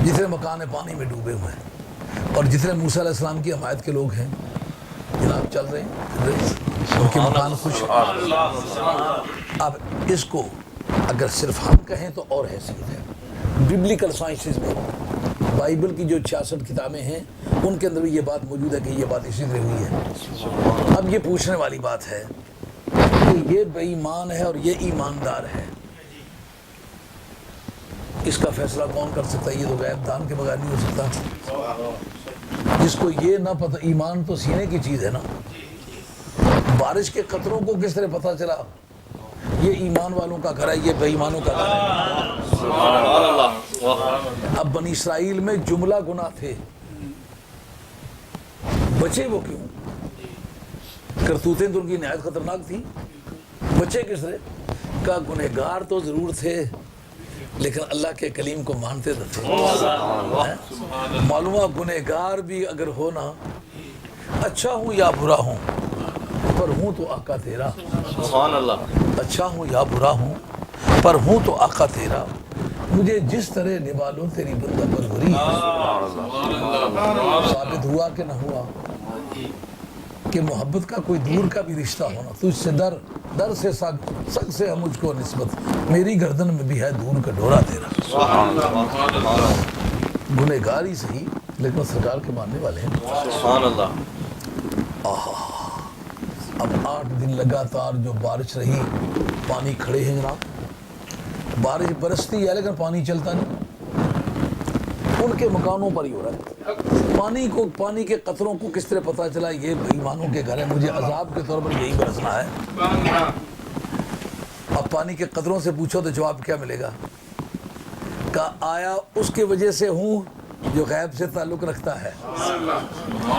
جتنے مکان پانی میں ڈوبے ہوئے ہیں، اور جتنے موسیٰ علیہ السلام کی حمایت کے لوگ ہیں جناب چل رہے ہیں، ان کے مکان خوش ہیں۔ اب اس کو اگر صرف ہم کہیں تو اور حیثیت ہے، ببلیکل سائنسز میں بائبل کی جو 66 کتابیں ہیں ان کے اندر بھی یہ بات موجود ہے کہ یہ بات اسی طرح ہوئی ہے۔ اب یہ پوچھنے والی بات ہے کہ یہ بے ایمان ہے اور یہ ایماندار ہے، اس کا فیصلہ کون کر سکتا ہے؟ یہ تو غیب دان کے بغیر نہیں ہو سکتا۔ جس کو یہ نہ پتہ، ایمان تو سینے کی چیز ہے نا، بارش کے قطروں کو کس طرح پتہ چلا یہ ایمان والوں کا گھر ہے یہ بے ایمانوں کا گھر ہے؟ اب بنی اسرائیل میں جملہ گناہ تھے، بچے وہ کیوں؟ کرتوتیں تو ان کی نہایت خطرناک تھیں، بچے کس طرح؟ کا گنہگار تو ضرور تھے لیکن اللہ کے کلیم کو مانتے تو تھے۔ معلومہ گنہگار بھی اگر ہونا، اچھا ہوں یا برا ہوں پر ہوں تو آقا تیرا، سبحان اللہ، اچھا ہوں یا برا ہوں پر ہوں تو آقا تیرا، مجھے جس طرح نبالو تیری بندہ پروری ہے۔ ثابت ہوا کہ نہ ہوا کہ محبت کا کوئی دور کا بھی رشتہ ہونا، تجھ سے در سے سگ سے مجھ کو نسبت، میری گردن میں بھی ہے دور کا ڈورا تیرا۔ گنہگار ہی صحیح لیکن سرکار کے ماننے والے ہیں۔ سبحان اللہ۔ اب 8 دن لگاتار جو بارش رہی، پانی کھڑے ہیں جناب، بارش برستی ہے لیکن پانی چلتا نہیں، ان کے مکانوں پر ہی ہو رہا ہے۔ پانی کے قطروں کو کس طرح پتہ چلا یہ بے ایمانوں کے گھر ہے، مجھے عذاب کے طور پر یہی برسنا ہے۔ اب پانی کے قطروں سے پوچھو تو جواب کیا ملے گا؟ کہ آیا اس کی وجہ سے ہوں جو غیب سے تعلق رکھتا ہے۔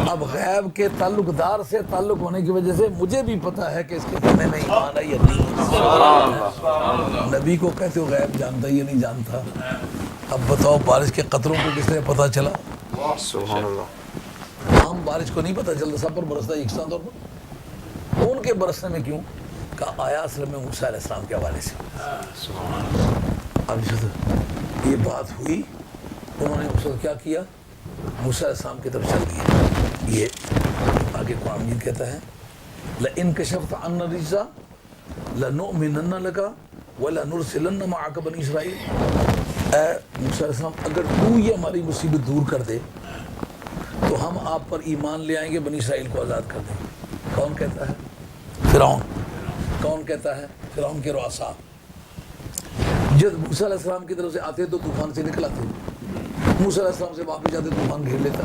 اب غیب کے تعلق دار سے تعلق ہونے کی وجہ سے مجھے بھی پتہ ہے کہ اس کے کہنے میں ایمان ہے یا نہیں۔ نبی کو کہتے ہو غیب جانتا یا نہیں جانتا؟ اب بتاؤ بارش کے قطروں کو کس طرح پتہ چلا؟ سبحان اللہ۔ عام بارش کو نہیں پتہ چلتا، سب پر برستا ہے یکساں طور پر، ان کے برسنے میں کیوں؟ کہ آیا اصل میں موسیٰ علیہ السلام کے حوالے سے۔ اب جب یہ بات ہوئی انہوں نے اس وقت کیا کیا؟ موسیٰ علیہ السلام کی طرف چل گئے۔ یہ آگے قرآن مجید کہتا ہے لَإِن كَشَفْتَ عَنَّا الرِّجْزَ لَنُؤْمِنَنَّ لَكَ وَلَنُرْسِلَنَّ مَعَكَ بَنِي اسرائیل۔ اے موسیٰ علیہ السلام اگر تو یہ ہماری مصیبت دور کر دے تو ہم آپ پر ایمان لے آئیں گے، بنی اسرائیل کو آزاد کر دیں گے۔ کون کہتا ہے؟ فرعون۔ کون کہتا ہے؟ فرعون کے رؤساء۔ جب موسیٰ علیہ السلام کی طرف سے آتے تو طوفان سے نکل آتے، موسیٰ علیہ السلام سے واپس جاتے طوفان گھیر لیتا۔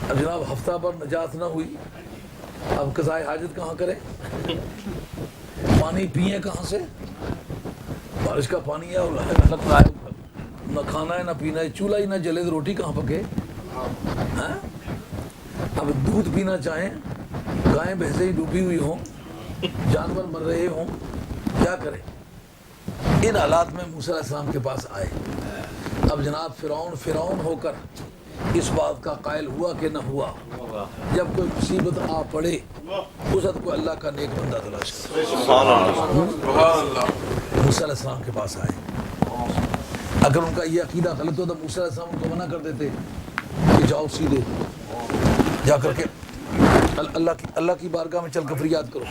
اب جناب ہفتہ پر نجات نہ ہوئی، اب قضائے حاجت کہاں کریں؟ پانی پئیں کہاں سے؟ بارش کا پانی ہے اور لگتا ہے نہ کھانا ہے نہ پینا ہے، چولہا ہی نہ جلے تو روٹی کہاں پکے؟ اب دودھ پینا چاہیں، گائیں بھینسیں ہی ڈوبی ہوئی ہوں، جانور مر رہے ہوں، کیا کریں؟ ان حالات میں موسیٰ علیہ السلام کے پاس آئے۔ اب جناب فرعون ہو کر اس بات کا قائل ہوا کہ نہ ہوا، جب کوئی مصیبت آ پڑے اس وقت کوئی اللہ کا نیک بندہ تلاش کرے۔ موسیٰ علیہ السلام کے پاس آئے۔ اگر ان کا یہ عقیدہ غلط ہوتا موسیٰ علیہ السلام ان کو منع کر دیتے کہ جاؤ سیدھے جا کر کے اللہ کی بارگاہ میں چل کر فریاد کرو۔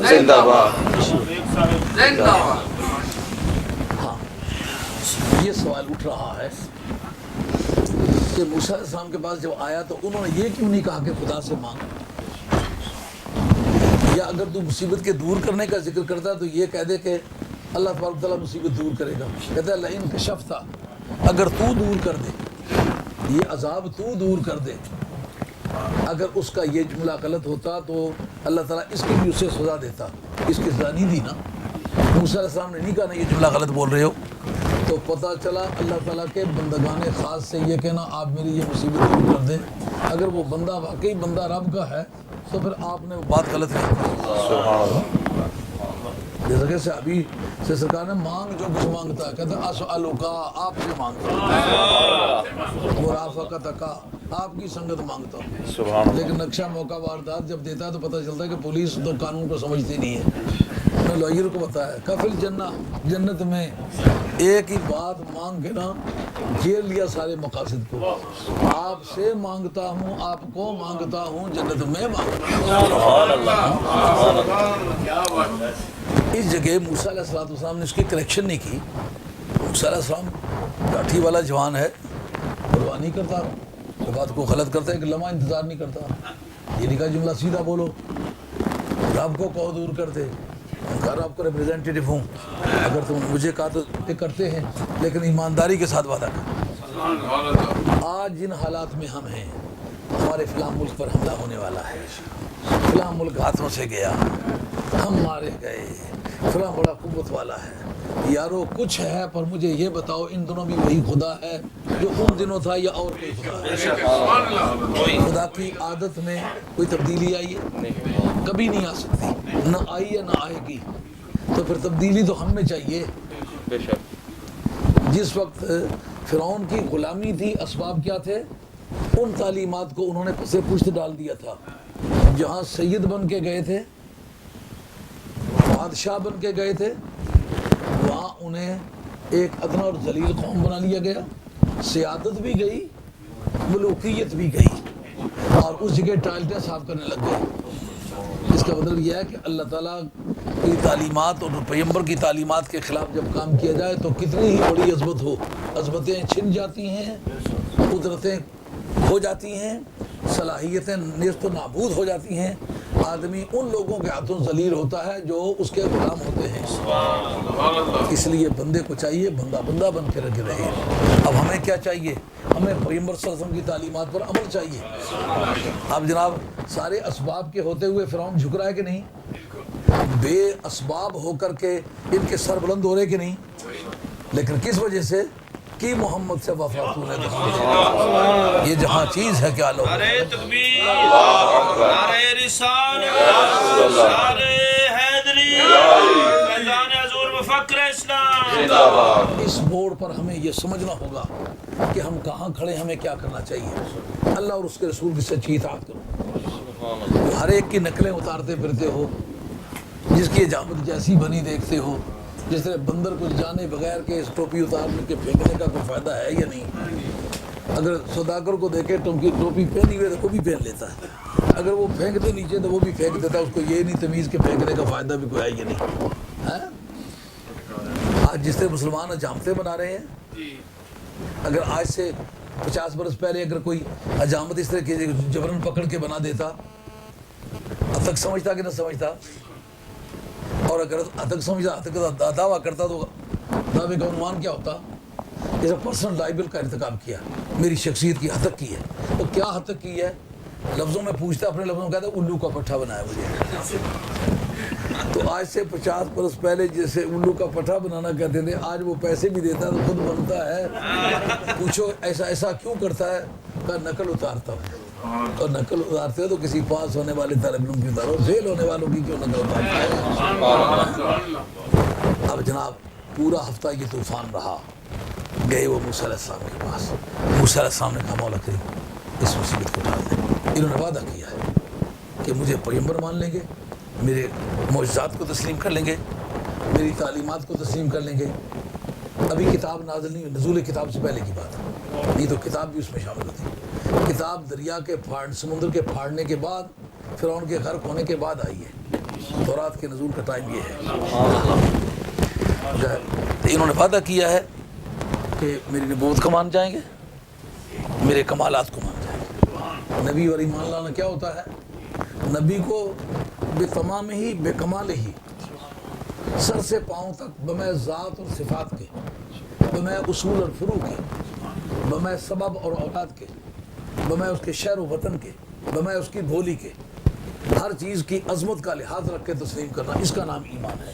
زندہ باد. ہاں یہ سوال اٹھ رہا ہے کہ موسیٰ علیہ السلام کے پاس جب آیا تو انہوں نے یہ کیوں نہیں کہا کہ خدا سے مانگ، یا اگر تو مصیبت کے دور کرنے کا ذکر کرتا تو یہ کہہ دے کہ اللہ تبارک و تعالیٰ مصیبت دور کرے گا. کہتا ہے لئن کشفتا، اگر تو دور کر دے یہ عذاب، تو دور کر دے. اگر اس کا یہ جملہ غلط ہوتا تو اللہ تعالیٰ اس کی بھی اسے سزا دیتا. اس کی سزا نہیں دی نا. موسیٰ علیہ السلام نے نہیں کہا نا یہ جملہ غلط بول رہے ہو. تو پتہ چلا اللہ تعالیٰ کے بندگان خاص سے یہ کہنا آپ میری یہ مصیبت دور کر دیں. اگر وہ بندہ واقعی بندہ رب کا ہے تو پھر آپ نے بات غلط کی. جیسا کہ صحابی سے سرکار نے مانگ جو کچھ مانگتا ہے، کہتا ہے اسألوکا، آپ سے مانگتا ہوں، مرافقتکا، آپ کی سنگت مانگتا ہوں. لیکن نقشہ موقع واردات جب دیتا ہے تو پتہ چلتا ہے کہ پولیس تو قانون کو سمجھتی نہیں ہے. میں لوئر کو بتایا کفل جنہ، جنت میں ایک ہی بات مانگ کے نا گھیر لیا سارے مقاصد کو. آپ سے مانگتا ہوں، آپ کو مانگتا ہوں، جنت میں مانگتا ہوں. اس جگہ موسیٰ علیہ السلام نے اس کی کریکشن نہیں کی. موسیٰ علیہ السلام لاٹھی والا جوان ہے، پرواہ نہیں کرتا، بات کو غلط کرتا ہے، ایک لمحہ انتظار نہیں کرتا. یہ نہیں کہا جملہ سیدھا بولو، رب کو کہو دور کر دے. کہا آپ کو ریپریزنٹیٹیو ہوں، اگر تم مجھے کہا تو کرتے ہیں، لیکن ایمانداری کے ساتھ وعدہ کر. آج جن حالات میں ہم ہیں، ہمارے فلاں ملک پر حملہ ہونے والا ہے، فلاں ملک ہاتھوں سے گیا، ہم مارے گئے، فلاں بڑا قوت والا ہے. یارو کچھ ہے پر مجھے یہ بتاؤ ان دنوں بھی وہی خدا ہے جو ان دنوں تھا یا اور کوئی خدا ہے؟ خدا کی عادت میں کوئی تبدیلی آئی ہے؟ کبھی نہیں آ سکتی، نہ آئی ہے نہ آئے گی. تو پھر تبدیلی تو ہم میں چاہیے. جس وقت فرعون کی غلامی تھی، اسباب کیا تھے؟ ان تعلیمات کو انہوں نے پسے پشت ڈال دیا تھا. جہاں سید بن کے گئے تھے، بادشاہ بن کے گئے تھے، وہاں انہیں ایک ادنا اور ذلیل قوم بنا لیا گیا. سیادت بھی گئی، ملوکیت بھی گئی، اور اس جگہ ٹائلٹیں صاف کرنے لگ گئے. اس کا مطلب یہ ہے کہ اللہ تعالیٰ کی تعلیمات اور پیغمبر کی تعلیمات کے خلاف جب کام کیا جائے تو کتنی ہی بڑی عظمت ہو، عظمتیں چھن جاتی ہیں، قدرتیں کھو جاتی ہیں، صلاحیتیں نیست و نابود ہو جاتی ہیں. آدمی ان لوگوں کے ہاتھوں ذلیل ہوتا ہے جو اس کے غلام ہوتے ہیں. اس لیے بندے کو چاہیے بندہ بندہ بن کے رکھے رہے. اب ہمیں کیا چاہیے؟ ہمیں پیغمبر صلی اللہ علیہ وسلم کی تعلیمات پر عمل چاہیے. اب جناب سارے اسباب کے ہوتے ہوئے فرعون جھک رہا ہے کہ نہیں؟ بے اسباب ہو کر کے ان کے سر بلند ہو رہے کہ نہیں؟ لیکن کس وجہ سے؟ کہ محمد سے وفا تو نے یہ جہاں چیز ہے کیا لو. نعرہ تکبیر، نعرہ رسالت، نعرہ حیدری، میدان حضور مفکر اسلام. اس موڑ پر ہمیں یہ سمجھنا ہوگا کہ ہم کہاں کھڑے، ہمیں کیا کرنا چاہیے. اللہ اور اس کے رسول کی سچی اطاعت کرو. ہر ایک کی نقلیں اتارتے پھرتے ہو، جس کی حجامت جیسی بنی دیکھتے ہو. جس طرح بندر کو جانے بغیر کے اس ٹوپی اتارنے کے پھینکنے کا کوئی فائدہ ہے یا نہیں؟ اگر سوداگر کو دیکھے ٹوپی پہنی ہوئی تو وہ بھی پہن لیتا ہے، اگر وہ پھینکتے نیچے تو وہ بھی پھینک دیتا ہے. اس کو یہ نہیں تمیز کے پھینکنے کا فائدہ بھی کوئی ہے یا نہیں. آج جس طرح مسلمان حجامتیں بنا رہے ہیں، اگر آج سے 50 برس پہلے اگر کوئی حجامت اس طرح کی جبرن پکڑ کے بنا دیتا، اب تک سمجھتا کہ نہ سمجھتا؟ اور اگر اتک سمجھا دعویٰ کرتا تو دعوے کا عنوان کیا ہوتا؟ جیسے پرسنل لائبل کا ارتکاب کیا، میری شخصیت کی ہتک کی ہے. تو کیا ہتک کی ہے؟ لفظوں میں پوچھتا، اپنے لفظوں میں کہتا الو کا پٹھا بنایا مجھے. تو آج سے 50 برس پہلے جیسے الو کا پٹھا بنانا کہتے تھے، آج وہ پیسے بھی دیتا ہے تو خود بنتا ہے. پوچھو ایسا کیوں کرتا ہے؟ کہ نقل اتارتا ہوں. اور نقل اتارتے ہو تو کسی پاس ہونے والے طالب علم کی اتارو، فیل ہونے والوں کی کیوں نقل اتارتا ہے؟ اب جناب پورا ہفتہ یہ طوفان رہا. گئے وہ موسیٰ علیہ السلام کے پاس. موسیٰ علیہ السلام نے کہا مولا کریم اس مصیبت کو ٹال دیں. انہوں نے وعدہ کیا ہے کہ مجھے پیغمبر مان لیں گے، میرے معجزات کو تسلیم کر لیں گے، میری تعلیمات کو تسلیم کر لیں گے. ابھی کتاب نازل نہیں ہوئی، نزول کتاب سے پہلے کی بات ہے. یہ تو کتاب بھی اس میں شامل ہوتی ہے. کتاب کتاب دریا کے سمندر کے پھاڑنے کے بعد فرعون کے غرق ہونے کے بعد آئی ہے. تورات کے نزول کا ٹائم یہ ہے. تو انہوں نے وعدہ کیا ہے کہ میری نبوت کو مان جائیں گے, میرے کمالات کو مان جائیں گے. نبی اور ایمان لانا کیا ہوتا ہے؟ نبی کو بے تمام ہی بے کمال ہی سر سے پاؤں تک بمے ذات اور صفات کے, بمے اصول اور فروع کے, بمے سبب اور اولاد کے, بمے اس کے شہر و وطن کے, بمے اس کی بولی کے, ہر چیز کی عظمت کا لحاظ رکھ کے تسلیم کرنا, اس کا نام ایمان ہے.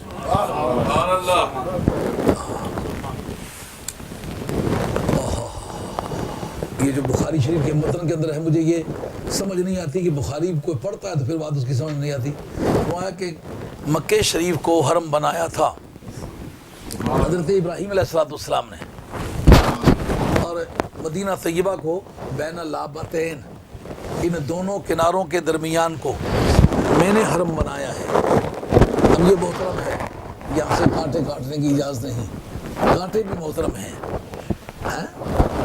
یہ جو بخاری شریف کے متن کے اندر ہے, مجھے یہ سمجھ نہیں آتی کہ بخاری کوئی پڑھتا ہے تو پھر بات اس کی سمجھ نہیں آتی. وہ ہے کہ مکہ شریف کو حرم بنایا تھا حضرت ابراہیم علیہ السلام نے, اور مدینہ طیبہ کو بین اللابتین, ان دونوں کناروں کے درمیان کو میں نے حرم بنایا ہے. اب یہ محترم ہے, یہاں سے کانٹے کاٹنے کی اجازت نہیں. کانٹے بھی محترم ہیں,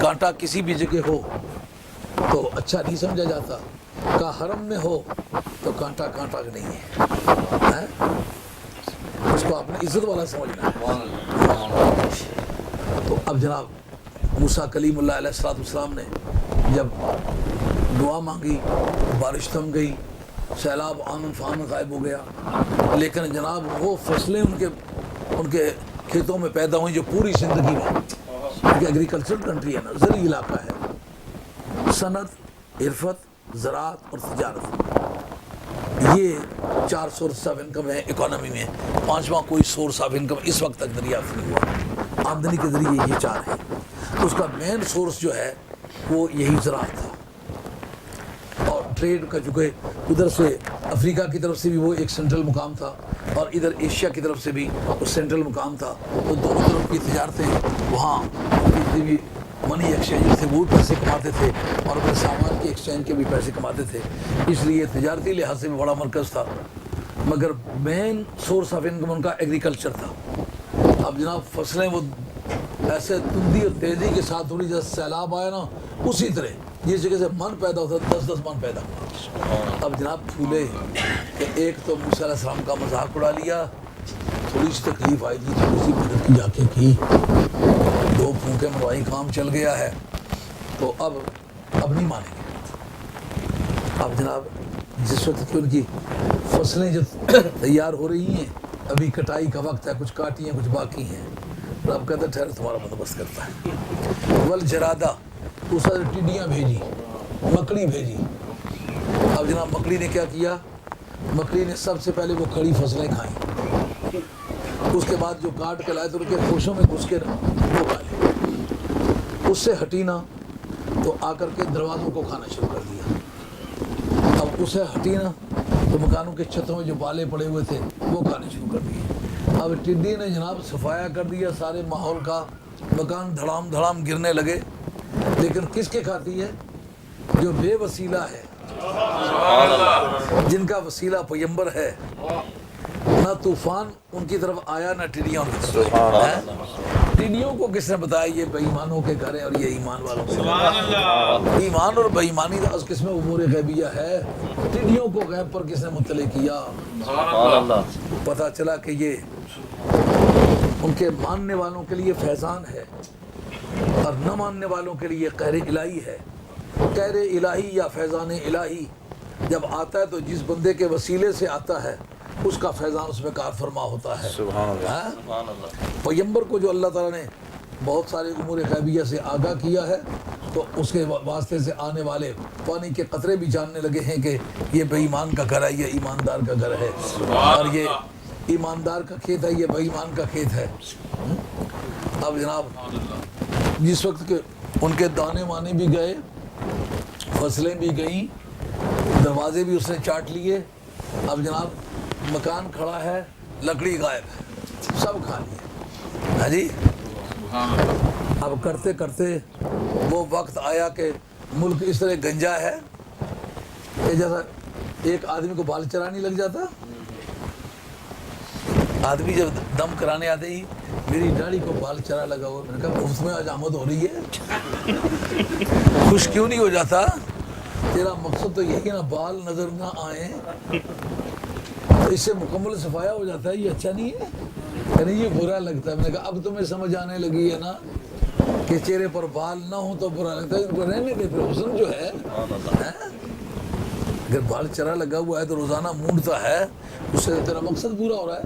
کانٹا کسی بھی جگہ ہو تو اچھا نہیں سمجھا جاتا, کا حرم میں ہو تو کانٹا کانٹا نہیں ہے, اس کو اپنی عزت والا سمجھنا ہے. تو اب جناب موسیٰ کلیم اللہ علیہ السلام نے جب دعا مانگی, بارش تھم گئی, سیلاب آمن فامن غائب ہو گیا, لیکن جناب وہ فصلیں ان کے کھیتوں میں پیدا ہوئیں جو پوری زندگی میں, کیونکہ ایگریکلچرل کنٹری ہے نا, زرعی علاقہ ہے, صنعت, عرفت, زراعت اور تجارت, یہ 4 سورس آف انکم ہے اکانومی میں. 5واں کوئی سورس آف انکم اس وقت تک دریافت نہیں ہوا. آمدنی کے ذریعے یہ 4 ہیں. اس کا مین سورس جو ہے وہ یہی زراعت تھا, اور ٹریڈ کا چونکہ ادھر سے افریقہ کی طرف سے بھی وہ ایک سینٹرل مقام تھا اور ادھر ایشیا کی طرف سے بھی وہ سینٹرل مقام تھا, تو دونوں طرف کی تجارتیں وہاں جتنی بھی منی ایکسچینج تھے وہ پیسے کماتے تھے اور اپنے سامان کے ایکسچینج کے بھی پیسے کماتے تھے, اس لیے تجارتی لحاظ سے بھی بڑا مرکز تھا. مگر مین سورس آف انکم ان کا ایگریکلچر تھا. اب جناب فصلیں وہ ایسے تندی اور تیزی کے ساتھ تھوڑی جیسے سیلاب آیا نا, اسی طرح جس جگہ سے من پیدا ہوتا 10 من پیدا ہوا. اب جناب پھولے کہ ایک تو موسیٰ علیہ السلام کا مذاق اڑا لیا, تھوڑی سی تکلیف آئی تھی, تھوڑی سی مدد کی جا کے کی, 2 پھونکے مروائی, کام چل گیا ہے, تو اب نہیں مانیں گے. اب جناب جس وقت کی ان کی فصلیں جو تیار ہو رہی ہیں, ابھی کٹائی کا وقت ہے, کچھ کاٹی ہیں کچھ باقی ہیں, رب کہتا ہے ٹھہر تمہارا بندوبست کرتا ہے. والجرادہ, اس نے ٹڈیاں بھیجی, مکڑی بھیجی. اب جناب مکڑی نے کیا کیا, مکڑی نے سب سے پہلے وہ کھڑی فصلیں کھائیں, اس کے بعد جو کاٹ کے لائے تو ان کے خوشوں میں گھس کے وہ کھا لے. اس سے ہٹی نہ تو آ کر کے دروازوں کو کھانا شروع کر دیا. اب اسے ہٹی نہ تو مکانوں کے چھتوں میں جو بالے پڑے ہوئے تھے وہ کھانے شروع کر دیے. اب ٹڈی نے جناب صفایا کر دیا سارے ماحول کا, مکان دھڑام دھڑام گرنے لگے. لیکن کس کے کھاتی ہے؟ جو بے وسیلہ ہے, جن کا وسیلہ پیمبر ہے. نہ طوفان ان کی طرف آیا نہ ٹڈیاں ان کی طرف آیا. ٹڈیوں کو کس نے بتایا یہ بے ایمانوں کے گھر ہیں اور یہ ایمان والوں کے گھر. ایمان اور بے ایمانی تو از قسم امور غیبیہ ہے, ٹڈیوں کو غیب پر کس نے مطلع کیا. پتہ چلا کہ یہ ان کے ماننے والوں کے لیے فیضان ہے اور نہ ماننے والوں کے لیے قہر الہی ہے. قہر الہی یا فیضان الہی جب آتا ہے تو جس بندے کے وسیلے سے آتا ہے اس کا فیضان اس میں کار فرما ہوتا ہے. سبحان اللہ. پیمبر کو جو اللہ تعالیٰ نے بہت سارے امور غیبیہ سے آگاہ کیا ہے تو اس کے واسطے سے آنے والے پانی کے قطرے بھی جاننے لگے ہیں کہ یہ بے ایمان کا گھر ہے, یہ ایماندار کا گھر ہے, اور یہ ایماندار کا کھیت ہے, یہ بے ایمان کا کھیت ہے. اب جناب جس وقت کے ان کے دانے وانے بھی گئے, فصلیں بھی گئیں, دروازے بھی اس نے چاٹ لیے. اب جناب مکان کھڑا ہے, لکڑی غائب ہے, سب کھا لیے. ہاں جی. اب کرتے کرتے وہ وقت آیا کہ ملک اس طرح گنجا ہے کہ جیسا ایک آدمی کو بال چرانے لگ جاتا. آدمی جب دم کرانے آتے ہی میری داڑھی کو بال چرا لگا ہوا, میں نے کہا مفت میں آج آمد ہو رہی ہے, خوش کیوں نہیں ہو جاتا. تیرا مقصد تو یہی نا بال نظر نہ آئیں، اس سے مکمل صفایا ہو جاتا ہے، یہ اچھا نہیں ہے، یعنی یہ برا لگتا ہے۔ میں نے کہا اب تمہیں سمجھ آنے لگی ہے نا کہ چہرے پر بال نہ ہوں تو برا لگتا ہے، ان کو رہنے دے، پھر حسن جو ہے اگر بال چرا لگا ہوا ہے تو روزانہ مونڈتا ہے، اس سے تیرا مقصد پورا ہو رہا ہے،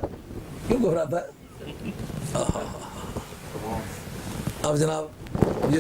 کیوں گھبراتا ہے؟ اب جناب